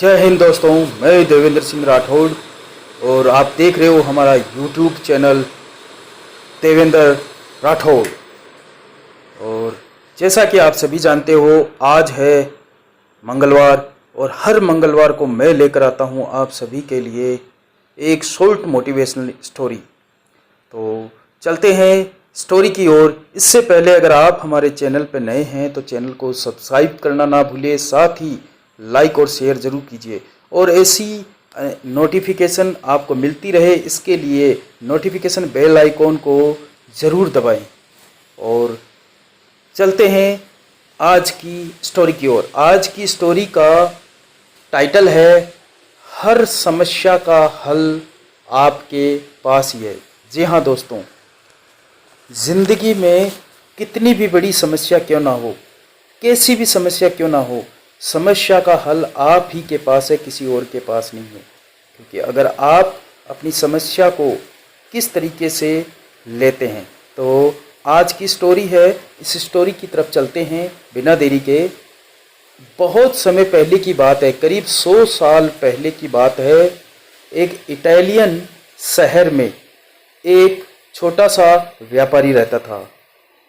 जय हिंद दोस्तों, मैं देवेंद्र सिंह राठौड़ और आप देख रहे हो हमारा यूट्यूब चैनल देवेंद्र राठौड़। और जैसा कि आप सभी जानते हो, आज है मंगलवार और हर मंगलवार को मैं लेकर आता हूं आप सभी के लिए एक शॉर्ट मोटिवेशनल स्टोरी। तो चलते हैं स्टोरी की ओर। इससे पहले अगर आप हमारे चैनल पर नए हैं तो चैनल को सब्सक्राइब करना ना भूलिए, साथ ही लाइक और शेयर ज़रूर कीजिए और ऐसी नोटिफिकेशन आपको मिलती रहे, इसके लिए नोटिफिकेशन बेल आइकॉन को ज़रूर दबाएं। और चलते हैं आज की स्टोरी की ओर। आज की स्टोरी का टाइटल है हर समस्या का हल आपके पास ही है। जी हाँ दोस्तों, ज़िंदगी में कितनी भी बड़ी समस्या क्यों ना हो, कैसी भी समस्या क्यों ना हो, समस्या का हल आप ही के पास है, किसी और के पास नहीं है। क्योंकि अगर आप अपनी समस्या को किस तरीके से लेते हैं, तो आज की स्टोरी है, इस स्टोरी की तरफ चलते हैं बिना देरी के। बहुत समय पहले की बात है, करीब 100 साल पहले की बात है। एक इटालियन शहर में एक छोटा सा व्यापारी रहता था।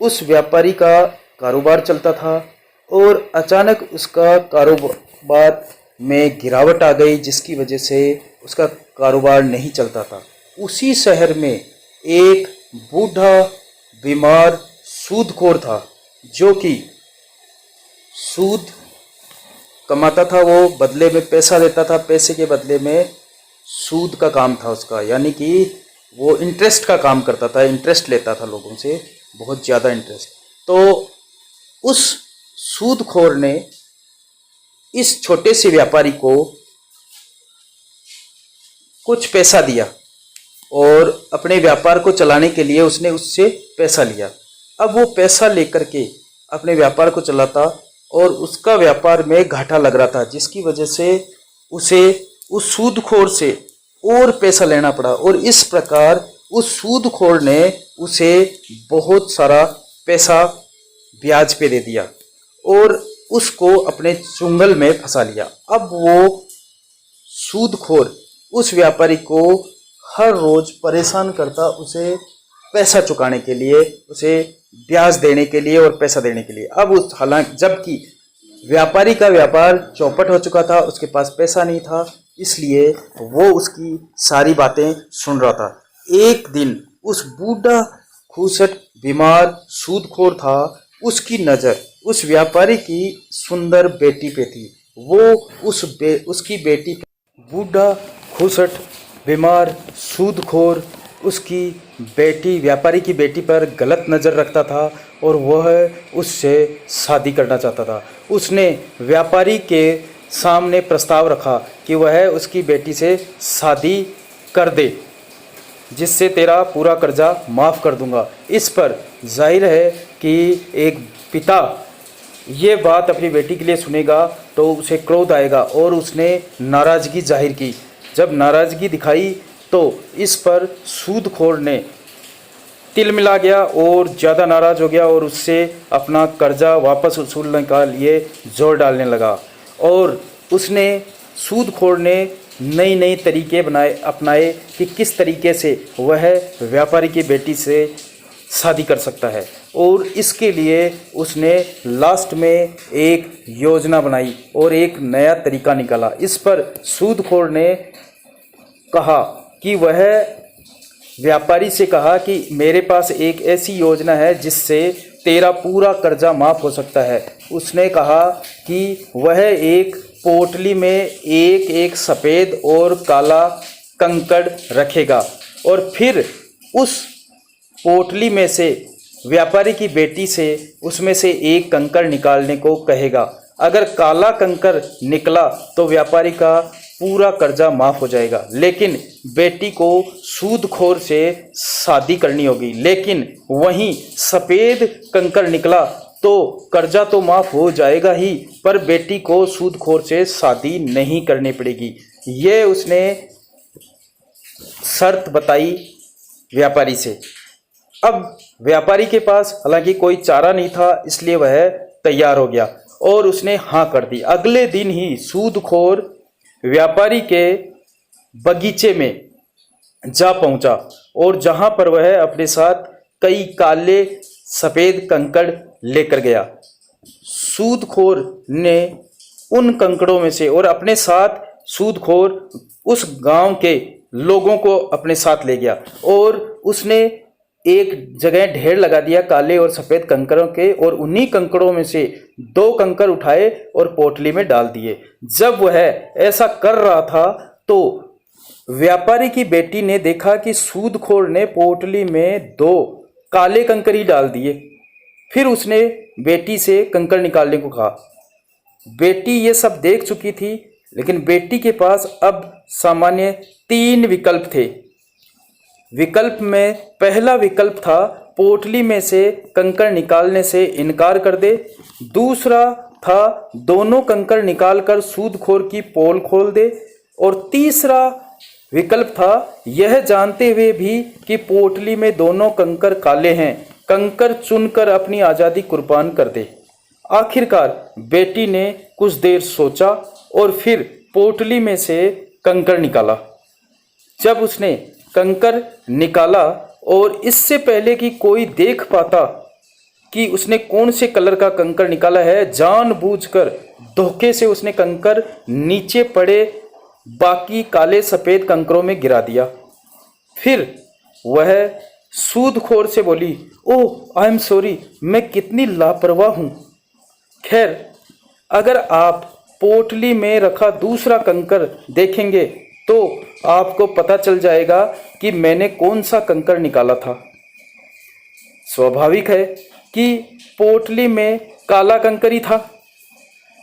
उस व्यापारी का कारोबार चलता था और अचानक उसका कारोबार में गिरावट आ गई, जिसकी वजह से उसका कारोबार नहीं चलता था। उसी शहर में एक बूढ़ा बीमार सूदखोर था, जो कि सूद कमाता था, वो बदले में पैसा देता था, पैसे के बदले में सूद का काम था उसका, यानी कि वो इंटरेस्ट का काम करता था, इंटरेस्ट लेता था लोगों से, बहुत ज़्यादा इंटरेस्ट। तो उस सूदखोर ने इस छोटे से व्यापारी को कुछ पैसा दिया और अपने व्यापार को चलाने के लिए उसने उससे पैसा लिया। अब वो पैसा लेकर के अपने व्यापार को चलाता और उसका व्यापार में घाटा लग रहा था, जिसकी वजह से उसे उस सूदखोर से और पैसा लेना पड़ा। और इस प्रकार उस सूदखोर ने उसे बहुत सारा पैसा ब्याज पे दे दिया और उसको अपने चुंगल में फंसा लिया। अब वो सूदखोर उस व्यापारी को हर रोज परेशान करता, उसे पैसा चुकाने के लिए, उसे ब्याज देने के लिए और पैसा देने के लिए। अब उस हालांकि जबकि व्यापारी का व्यापार चौपट हो चुका था, उसके पास पैसा नहीं था, इसलिए वो उसकी सारी बातें सुन रहा था। एक दिन उस बूढ़ा खूसट बीमार सूदखोर था, उसकी नज़र उस व्यापारी की सुंदर बेटी पे थी। वो उसकी बेटी पे, बूढ़ा खूसट बीमार सूदखोर उसकी बेटी, व्यापारी की बेटी पर गलत नज़र रखता था और वह उससे शादी करना चाहता था। उसने व्यापारी के सामने प्रस्ताव रखा कि वह उसकी बेटी से शादी कर दे, जिससे तेरा पूरा कर्जा माफ़ कर दूंगा। इस पर जाहिर है कि एक पिता ये बात अपनी बेटी के लिए सुनेगा तो उसे क्रोध आएगा और उसने नाराज़गी जाहिर की। जब नाराज़गी दिखाई तो इस पर सूदखोर ने तिल मिला गया और ज़्यादा नाराज़ हो गया और उससे अपना कर्जा वापस वसूलने का लिए जोर डालने लगा। और उसने सूदखोर ने नई नई तरीके अपनाए कि किस तरीके से वह व्यापारी की बेटी से शादी कर सकता है। और इसके लिए उसने लास्ट में एक योजना बनाई और एक नया तरीका निकाला। इस पर सूदखोर ने कहा कि वह व्यापारी से कहा कि मेरे पास एक ऐसी योजना है जिससे तेरा पूरा कर्जा माफ़ हो सकता है। उसने कहा कि वह एक पोटली में एक एक सफ़ेद और काला कंकड़ रखेगा और फिर उस पोटली में से व्यापारी की बेटी से उसमें से एक कंकड़ निकालने को कहेगा। अगर काला कंकड़ निकला तो व्यापारी का पूरा कर्जा माफ़ हो जाएगा, लेकिन बेटी को सूदखोर से शादी करनी होगी। लेकिन वहीं सफ़ेद कंकड़ निकला तो कर्जा तो माफ़ हो जाएगा ही, पर बेटी को सूदखोर से शादी नहीं करनी पड़ेगी। ये उसने शर्त बताई व्यापारी से। अब व्यापारी के पास हालांकि कोई चारा नहीं था, इसलिए वह तैयार हो गया और उसने हाँ कर दी। अगले दिन ही सूदखोर व्यापारी के बगीचे में जा पहुंचा और जहां पर वह अपने साथ कई काले सफेद कंकड़ लेकर गया। सूदखोर ने उन कंकड़ों में से और अपने साथ सूदखोर उस गांव के लोगों को अपने साथ ले गया और उसने एक जगह ढेर लगा दिया काले और सफेद कंकड़ों के, और उन्हीं कंकड़ों में से 2 कंकड़ उठाए और पोटली में डाल दिए। जब वह ऐसा कर रहा था तो व्यापारी की बेटी ने देखा कि सूदखोर ने पोटली में 2 काले कंकड़ ही डाल दिए। फिर उसने बेटी से कंकड़ निकालने को कहा। बेटी ये सब देख चुकी थी, लेकिन बेटी के पास अब सामान्य 3 विकल्प थे। विकल्प में पहला विकल्प था पोटली में से कंकड़ निकालने से इनकार कर दे। दूसरा था दोनों कंकड़ निकालकर सूदखोर की पोल खोल दे। और तीसरा विकल्प था यह जानते हुए भी कि पोटली में दोनों कंकड़ काले हैं, कंकड़ चुनकर अपनी आज़ादी कुर्बान कर दे। आखिरकार बेटी ने कुछ देर सोचा और फिर पोटली में से कंकड़ निकाला। जब उसने कंकड़ निकाला और इससे पहले कि कोई देख पाता कि उसने कौन से कलर का कंकड़ निकाला है, जानबूझकर धोखे से उसने कंकड़ नीचे पड़े बाकी काले सफ़ेद कंकड़ों में गिरा दिया। फिर वह सूदखोर से बोली, ओह आई एम सॉरी, मैं कितनी लापरवाह हूँ। खैर, अगर आप पोटली में रखा दूसरा कंकड़ देखेंगे तो आपको पता चल जाएगा कि मैंने कौन सा कंकड़ निकाला था। स्वाभाविक है कि पोटली में काला कंकड़ ही था।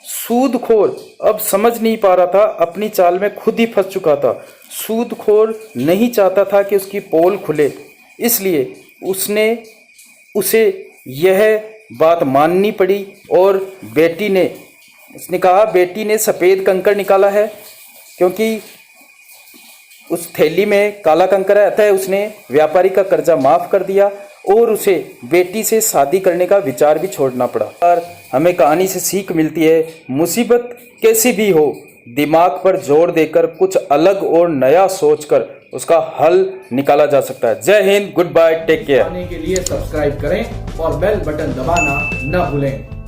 सूदखोर अब समझ नहीं पा रहा था, अपनी चाल में खुद ही फंस चुका था। सूदखोर नहीं चाहता था कि उसकी पोल खुले, इसलिए उसे यह बात माननी पड़ी। और उसने कहा बेटी ने सफ़ेद कंकड़ निकाला है, क्योंकि उस थैली में काला कंकड़ आता है। उसने व्यापारी का कर्जा माफ़ कर दिया और उसे बेटी से शादी करने का विचार भी छोड़ना पड़ा। और हमें कहानी से सीख मिलती है, मुसीबत कैसी भी हो, दिमाग पर जोर देकर कुछ अलग और नया सोचकर उसका हल निकाला जा सकता है। Jai Hind, goodbye, take care. के लिए सब्सक्राइब करें और बेल बटन दबाना न भूलें।